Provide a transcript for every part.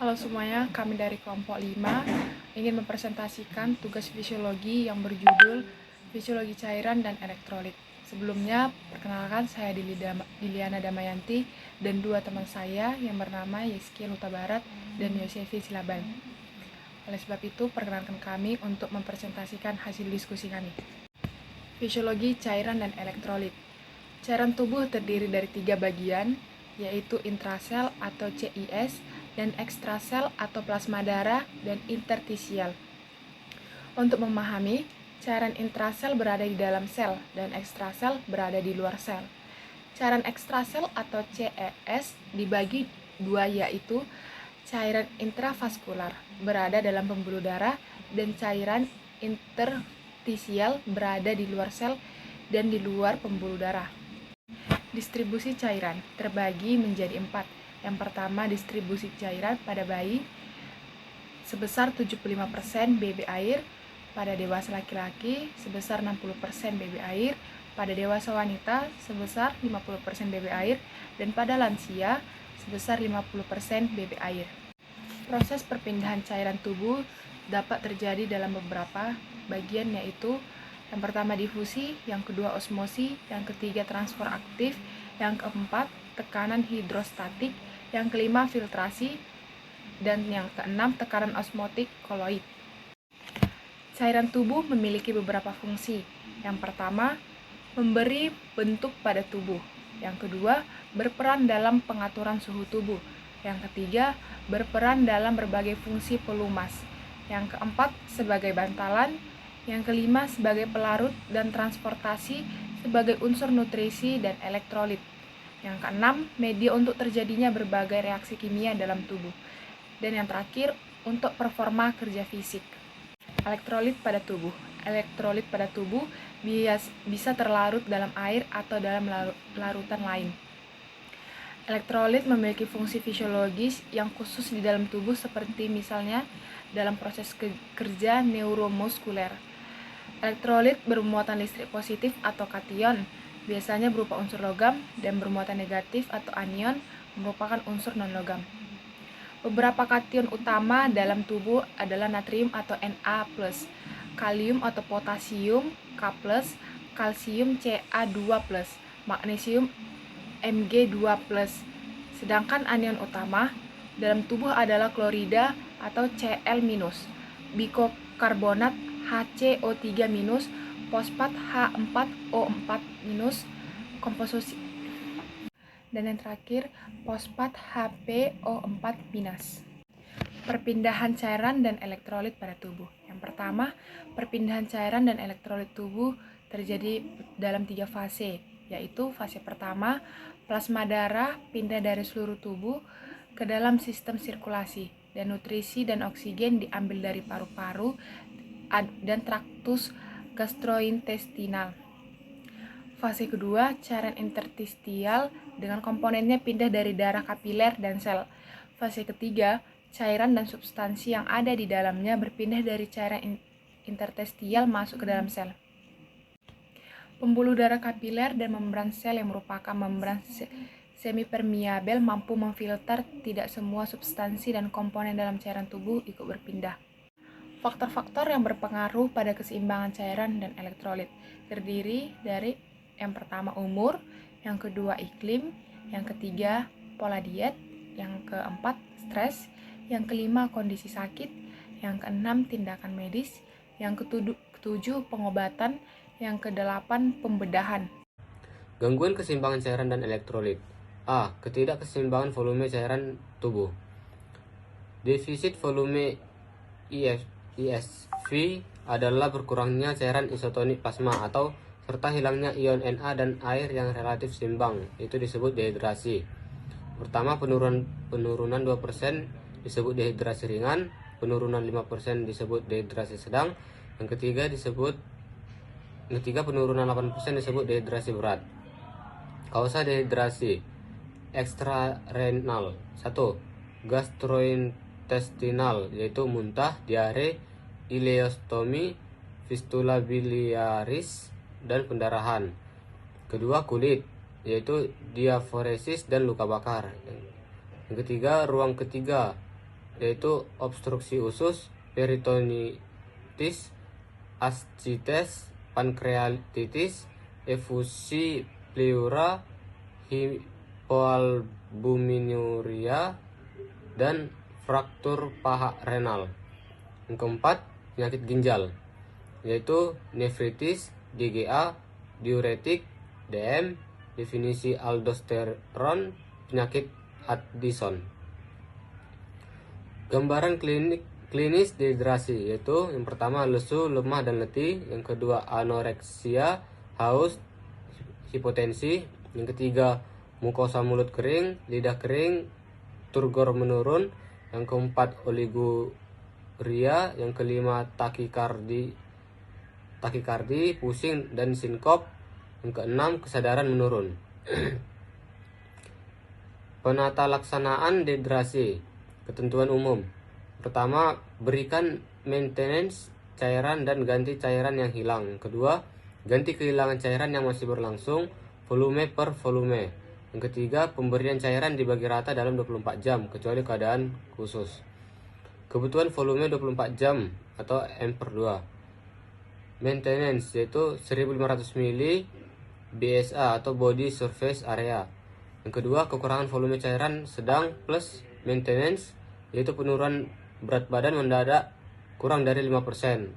Halo semuanya, kami dari kelompok 5 ingin mempresentasikan tugas fisiologi yang berjudul Fisiologi Cairan dan Elektrolit. Sebelumnya, perkenalkan saya Diliana Damayanti dan dua teman saya yang bernama Yeski Huta Barat dan Yosefi Silaban. Oleh sebab itu, perkenalkan kami untuk mempresentasikan hasil diskusi kami. Fisiologi cairan dan elektrolit. Cairan tubuh terdiri dari 3 bagian, yaitu intrasel atau CIS, dan ekstrasel atau plasma darah, dan interstisial. Untuk memahami, cairan intrasel berada di dalam sel, dan ekstrasel berada di luar sel. Cairan ekstrasel atau CES dibagi dua, yaitu cairan intravaskular berada dalam pembuluh darah, dan cairan interstisial berada di luar sel dan di luar pembuluh darah. Distribusi cairan terbagi menjadi 4. Yang pertama, distribusi cairan pada bayi sebesar 75% BB air, pada dewasa laki-laki sebesar 60% BB air, pada dewasa wanita sebesar 50% BB air, dan pada lansia sebesar 50% BB air. Proses perpindahan cairan tubuh dapat terjadi dalam beberapa bagian, yaitu yang pertama difusi, yang kedua osmosi, yang ketiga transfer aktif, yang keempat tekanan hidrostatik, yang kelima filtrasi, dan yang keenam tekanan osmotik koloid. Cairan tubuh memiliki beberapa fungsi. Yang pertama, memberi bentuk pada tubuh. Yang kedua, berperan dalam pengaturan suhu tubuh. Yang ketiga, berperan dalam berbagai fungsi pelumas. Yang keempat, sebagai bantalan. Yang kelima, sebagai pelarut dan transportasi sebagai unsur nutrisi dan elektrolit. Yang keenam, media untuk terjadinya berbagai reaksi kimia dalam tubuh. Dan yang terakhir, untuk performa kerja fisik. Elektrolit pada tubuh. Elektrolit pada tubuh bisa terlarut dalam air atau dalam larutan lain. Elektrolit memiliki fungsi fisiologis yang khusus di dalam tubuh, seperti misalnya dalam proses kerja neuromuskuler. Elektrolit bermuatan listrik positif atau kation, biasanya berupa unsur logam, dan bermuatan negatif atau anion, merupakan unsur non-logam. Beberapa kation utama dalam tubuh adalah natrium atau Na+, kalium atau potasium K+, kalsium Ca2+, magnesium Mg2+. Sedangkan anion utama dalam tubuh adalah klorida atau Cl-, bikarbonat HCO3-, fosfat H4O4-, komposisi, dan yang terakhir fosfat HPO4-. Perpindahan cairan dan elektrolit pada tubuh. Yang pertama, perpindahan cairan dan elektrolit tubuh terjadi dalam 3 fase, yaitu fase pertama, plasma darah pindah dari seluruh tubuh ke dalam sistem sirkulasi, dan nutrisi dan oksigen diambil dari paru-paru dan traktus gastrointestinal. Fase kedua, cairan interstisial dengan komponennya pindah dari darah kapiler dan sel. Fase ketiga, cairan dan substansi yang ada di dalamnya berpindah dari cairan interstisial masuk ke dalam sel. Pembuluh darah kapiler dan membran sel yang merupakan membran semipermeabel mampu memfilter tidak semua substansi dan komponen dalam cairan tubuh ikut berpindah. Faktor-faktor yang berpengaruh pada keseimbangan cairan dan elektrolit terdiri dari yang pertama umur, yang kedua iklim, yang ketiga pola diet, yang keempat stres, yang kelima kondisi sakit, yang keenam tindakan medis, yang ketujuh pengobatan, yang kedelapan pembedahan. Gangguan keseimbangan cairan dan elektrolit. A. Ketidakkeseimbangan volume cairan tubuh. Defisit volume ISV adalah berkurangnya cairan isotonik plasma atau serta hilangnya ion Na dan air yang relatif seimbang, itu disebut dehidrasi. Pertama, penurunan 2% disebut dehidrasi ringan, penurunan 5% disebut dehidrasi sedang, yang ketiga penurunan 8% disebut dehidrasi berat. Kausa dehidrasi ekstrarenal. 1. Gastrointestinal, yaitu muntah, diare, ileostomi, fistula biliaris, dan pendarahan. Kedua, kulit, yaitu diaforesis dan luka bakar. Yang ketiga, ruang ketiga, yaitu obstruksi usus, peritonitis, ascites, pankreatitis, efusi pleura, hipoalbuminuria, dan fraktur paha renal. Yang keempat, penyakit ginjal, yaitu nefritis, DGA, diuretik, DM, definisi aldosteron, penyakit Addison. Gambaran klinis dehidrasi, yaitu yang pertama lesu, lemah dan letih, yang kedua anoreksia, haus, hipotensi, yang ketiga mukosa mulut kering, lidah kering, turgor menurun, yang keempat oliguria, yang kelima takikardi, pusing dan sinkop, yang keenam kesadaran menurun. Penata laksanaan dehidrasi, ketentuan umum. Pertama, berikan maintenance cairan dan ganti cairan yang hilang. Kedua, ganti kehilangan cairan yang masih berlangsung, volume per volume. Yang ketiga, pemberian cairan dibagi rata dalam 24 jam, kecuali keadaan khusus. Kebutuhan volume 24 jam atau M/2. Maintenance yaitu 1500 ml BSA atau body surface area. Yang kedua, kekurangan volume cairan sedang plus maintenance yaitu penurunan berat badan mendadak kurang dari 5%.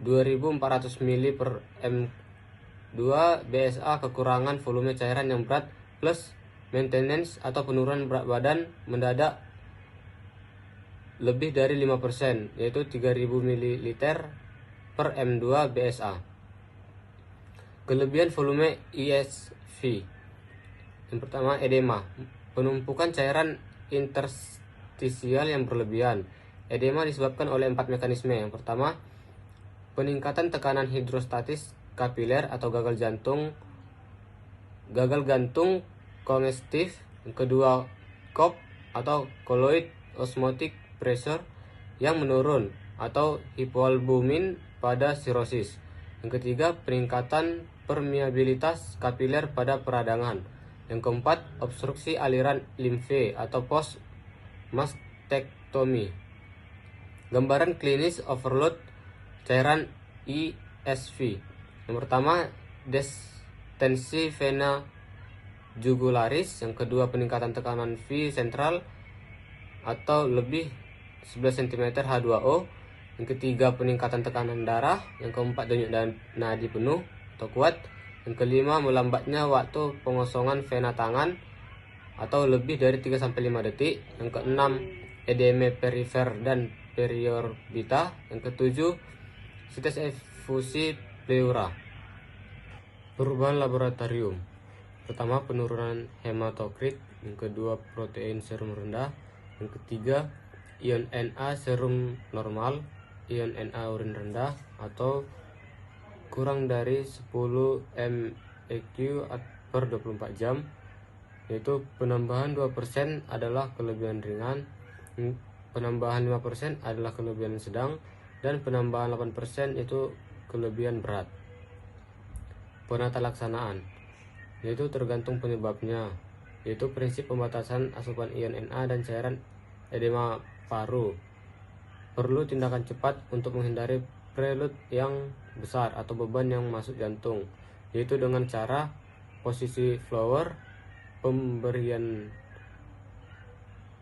2400 ml per M2 BSA, kekurangan volume cairan yang berat plus maintenance atau penurunan berat badan mendadak lebih dari 5% yaitu 3000 ml per M2 BSA. Kelebihan volume ISV. Yang pertama, edema, penumpukan cairan interstisial yang berlebihan. Edema disebabkan oleh 4 mekanisme. Yang pertama, peningkatan tekanan hidrostatis kapiler atau gagal gantung kongestif. Yang kedua, COP atau colloid osmotic pressure yang menurun atau hipoalbumin pada sirosis. Yang ketiga, peningkatan permeabilitas kapiler pada peradangan. Yang keempat, obstruksi aliran limfe atau post mastektomi. Gambaran klinis overload cairan ISV. Yang pertama, distensi vena jugularis. Yang kedua, peningkatan tekanan V sentral atau lebih 11 cm H2O. Yang ketiga, peningkatan tekanan darah. Yang keempat, denyut nadi penuh atau kuat. Yang kelima, melambatnya waktu pengosongan vena tangan atau lebih dari 3-5 detik. Yang keenam, edema perifer dan periorbita. Yang ketujuh, situs efusi pleura. Perubahan laboratorium. Pertama, penurunan hematokrit. Yang kedua, protein serum rendah. Yang ketiga, ion Na serum normal, ion Na urin rendah atau kurang dari 10 MEq per 24 jam, yaitu penambahan 2% adalah kelebihan ringan, penambahan 5% adalah kelebihan sedang, dan penambahan 8% itu kelebihan berat. Penata laksanaan, yaitu tergantung penyebabnya, yaitu prinsip pembatasan asupan ion Na dan cairan edema paru. Perlu tindakan cepat untuk menghindari prelude yang besar atau beban yang masuk jantung, yaitu dengan cara posisi flower, pemberian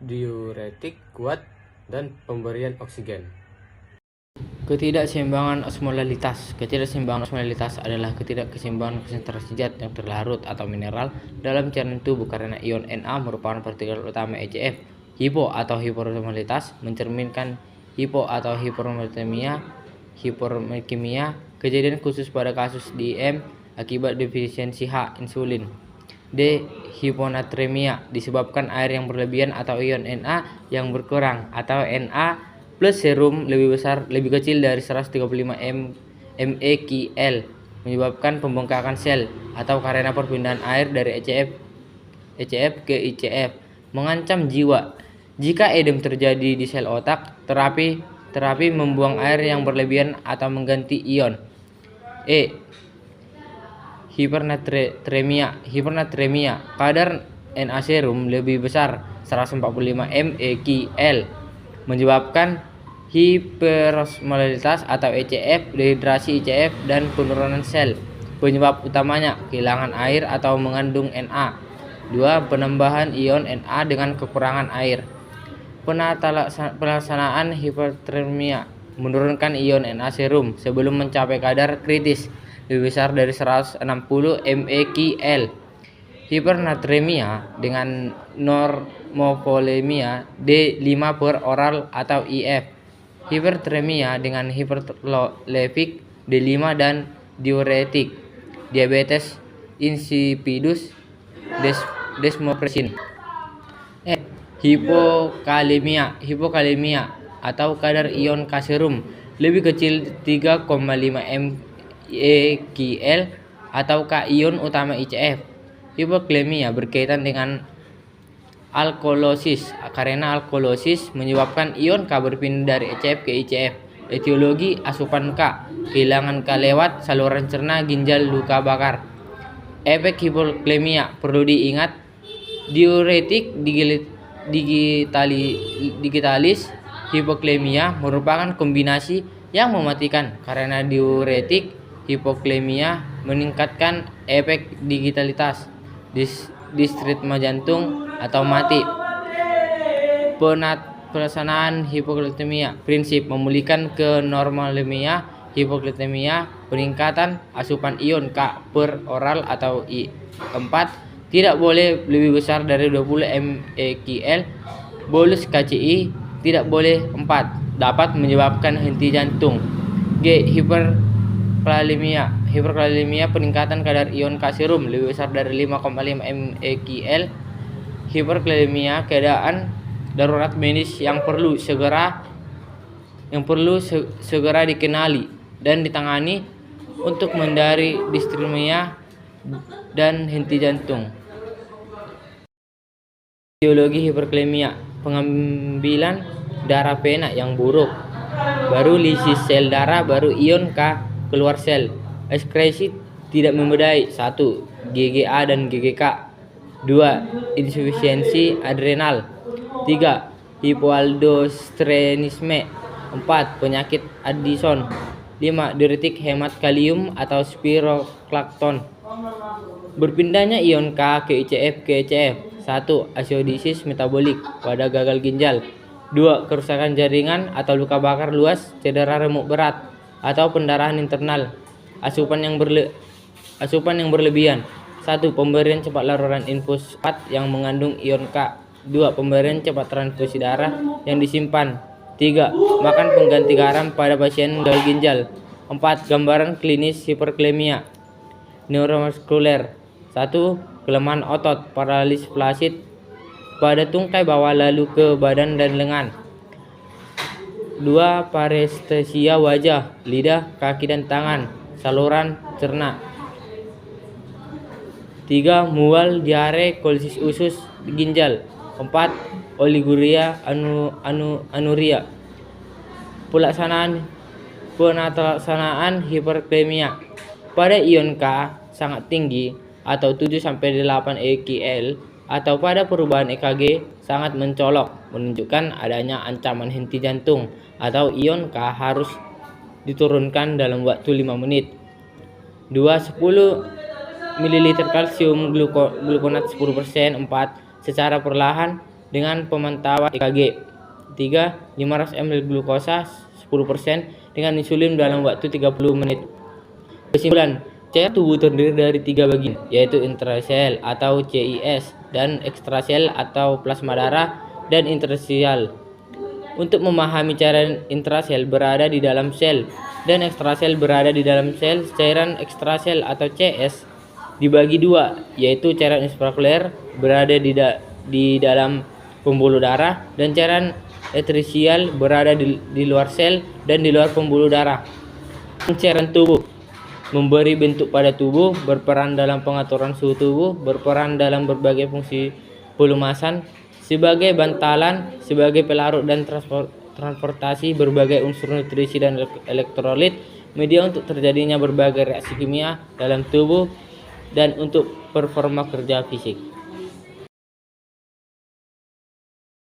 diuretik kuat, dan pemberian oksigen. Ketidakseimbangan osmolalitas. Ketidakseimbangan osmolalitas adalah ketidakkeseimbangan konsentrasi zat yang terlarut atau mineral dalam cairan tubuh karena ion Na merupakan partikel utama ECF. Hipo atau hiperosmolitas mencerminkan hipo atau hipermerkemia, kejadian khusus pada kasus DM akibat defisiensi H insulin. D. Hiponatremia disebabkan air yang berlebihan atau ion Na yang berkurang atau Na plus serum lebih kecil dari 135 mEqL menyebabkan pembengkakan sel atau karena perpindahan air dari ECF ke ICF, mengancam jiwa. Jika edem terjadi di sel otak, terapi membuang air yang berlebihan atau mengganti ion. Hipernatremia. Kadar Na serum lebih besar 145 mEqL, menyebabkan hiperosmolitas atau ECF, dehidrasi ICF, dan penurunan sel. Penyebab utamanya kehilangan air atau mengandung Na. 2. Penambahan ion Na dengan kekurangan air. Pelaksanaan hipertermia menurunkan ion Na serum sebelum mencapai kadar kritis lebih besar dari 160 mEqL. Hipernatremia dengan normovolemia D5 per oral atau IF. Hipertermia dengan hiperlevik D5 dan diuretik. Diabetes insipidus, desmopressin. Hipokalemia atau kadar ion K serum lebih kecil 3,5 mEqL atau K ion utama ICF. Hipoklemia berkaitan dengan alkalosis karena alkalosis menyebabkan ion K berpindah dari ECF ke ICF. Etiologi asupan K, kehilangan K lewat saluran cerna, ginjal, luka bakar. Efek hipoklemia perlu diingat, diuretik digitalis hipoklemia merupakan kombinasi yang mematikan karena diuretik hipoklemia meningkatkan efek digitalitas, disritma jantung atau mati. Pelaksanaan hipoglikemia, prinsip memulihkan ke normalemia, hipoglikemia, peningkatan asupan ion K per oral atau I4 tidak boleh lebih besar dari 20 mEqL. Bolus KCI tidak boleh 4, dapat menyebabkan henti jantung. G. Hiperkalemia peningkatan kadar ion K serum lebih besar dari 5,5 mEqL. Hiperkalemia keadaan darurat medis yang perlu segera dikenali dan ditangani untuk menghindari disritmia dan henti jantung. Etiologi hiperkalemia, pengambilan darah vena yang buruk, baru lisis sel darah, baru ion K keluar sel. Ekskresi tidak memadai. 1. GGA dan GGK. 2. Insufisiensi adrenal. 3. Hipoaldosteronisme. 4. Penyakit Addison. 5. Diuretik hemat kalium atau spironolakton. Berpindahnya ion K ke ICF ke ECF. 1. Acidosis metabolik pada gagal ginjal. 2. Kerusakan jaringan atau luka bakar luas, cedera remuk berat, atau pendarahan internal. Asupan yang berlebihan. 1. Pemberian cepat laruran infus 4 yang mengandung ion K. 2. Pemberian cepat transfusi darah yang disimpan. 3. Makan pengganti garam pada pasien gagal ginjal. 4. Gambaran klinis hiperkalemia. Neuromuskuler. 1. Kelemahan otot, paralisis flasid pada tungkai bawah lalu ke badan dan lengan. 2. Parestesia wajah, lidah, kaki dan tangan, saluran cerna. 3. Mual, diare, kolisis usus ginjal. 4. Oliguria, anuria. Pelaksanaan hiperkalemia pada ion K sangat tinggi atau 7-8 mEqL atau pada perubahan EKG sangat mencolok menunjukkan adanya ancaman henti jantung atau ion K harus diturunkan dalam waktu 5 menit. 2. 10 ml kalsium glukonat 10%. 4. Secara perlahan dengan pemantauan EKG. 3. 500 ml glukosa 10% dengan insulin dalam waktu 30 menit. Kesimpulan, cairan tubuh terdiri dari 3 bagian, yaitu intrasel atau CIS dan ekstrasel atau plasma darah dan interstisial. Untuk memahami cairan intrasel berada di dalam sel dan ekstrasel berada di dalam sel, cairan ekstrasel atau CS dibagi 2, yaitu cairan intraokuler berada di dalam pembuluh darah dan cairan interstisial berada di luar sel dan di luar pembuluh darah. Cairan tubuh memberi bentuk pada tubuh, berperan dalam pengaturan suhu tubuh, berperan dalam berbagai fungsi pelumasan, sebagai bantalan, sebagai pelarut dan transportasi berbagai unsur nutrisi dan elektrolit, media untuk terjadinya berbagai reaksi kimia dalam tubuh, dan untuk performa kerja fisik.